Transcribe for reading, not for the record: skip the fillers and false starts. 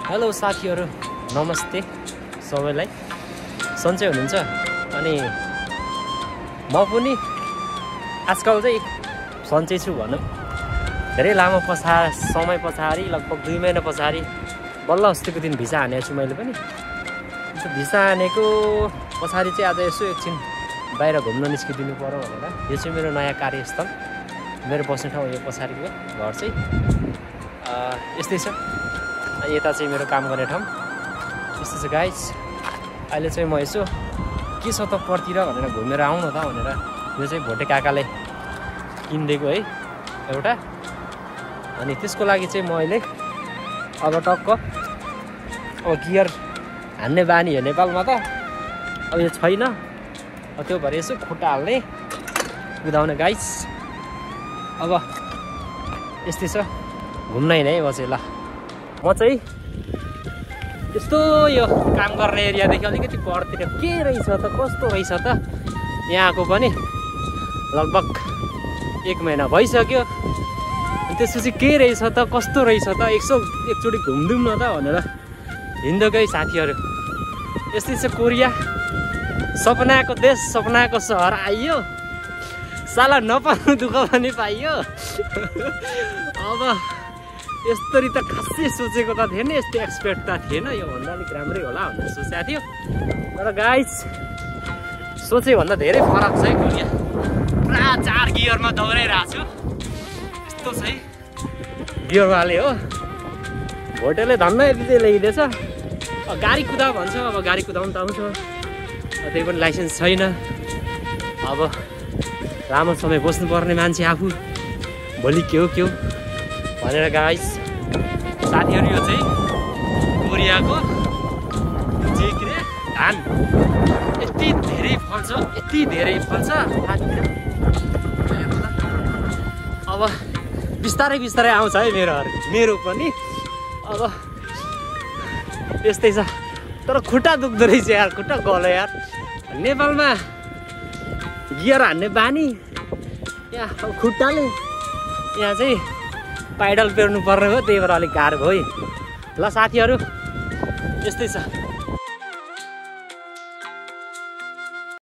Hello साथीहरू, नमस्ते सबैलाई। सन्चै हुनुहुन्छ? अनि म पनि आजकल चाहिँ सन्चै छु भनौँ। धेरै लामो समय पछाडि, लगभग 2 महिना पछाडि बल्ल अस्तिको दिन भिसा हानेको छु मैले पनि। भिसा हानेको पछाडि चाहिँ आज यसो एकछिन बाहिर घुम्न निस्किदिनु पर्यो भनेर। यो चाहिँ मेरो नयाँ कार्यस्थल, मेरो बस्ने ठाउँ यो पछाडिको घर चाहिँ यस्तै छ। अनि यता चाहिँ मेरो काम गर्ने ठाउँ यस्तो छ गाइस। अहिले चाहिँ म यसो के छ त परतिर भनेर घुमेर आउँ न त भनेर। यो चाहिँ भोटे काकाले किनिदिएको है एउटा। अनि त्यसको लागि चाहिँ म अहिले अब टक्क अब गियर हान्ने बानी हो नेपालमा त, अब यो छैन। त्यो भएर यसो खुट्टा हाल्ने कुदाउने गाइस। अब यस्तै छ, घुम्न हिँडे है बसेँ। ल म चाहिँ यस्तो यो काम गर्ने एरियादेखि अलिकति परतिर के रहेछ त, कस्तो रहेछ त यहाँको पनि। लगभग 1 महिना भइसक्यो। अनि त्यसपछि के रहेछ त, कस्तो रहेछ त, एकचोटि घुमिदिउँ न त भनेर हिँड्दै साथीहरू। यस्तै छ कोरिया, सपनाको देश, सपनाको सहर आइयो। साला नपाउनु दुःख पनि पाइयो। अब यस्तरी त खासै सोचेको त थिएन, यस्तो एक्सपेक्ट त थिएन। योभन्दा अलिक राम्रै होला भनेर सोचेको थियो। तर गाइस सोचे भन्दा धेरै फरक छ है कोरिया। पुरा 4 गियरमा दौडाइरहेको छु। यस्तो छ है गियरवाले हो। भोटेले धन्न यति ल्याइदिएछ। गाडी कुदा भन्छ, अब गाडी कुदाउनु त आउँछ, त्यही पनि लाइसेन्स छैन। अब लामो समय बस्नुपर्ने मान्छे आफू, भोलि के हो भनेर गाइस। साथीहरू यो चाहिँ कोरियाको चाहिँ के अरे धान यति धेरै फल्छ, यति धेरै फल्छ। अब बिस्तारै बिस्तारै आउँछ है मेरो पनि। अब यस्तै छ। तर खुट्टा दुख्दो रहेछ यार, खुट्टा गलो यार। नेपालमा गियर हान्ने बानी, यहाँ अब खुट्टाले यहाँ चाहिँ पाइडल पेर्नु पर्ने हो, त्यही भएर अलिक गाह्रो भयो। ल साथीहरू यस्तै छ।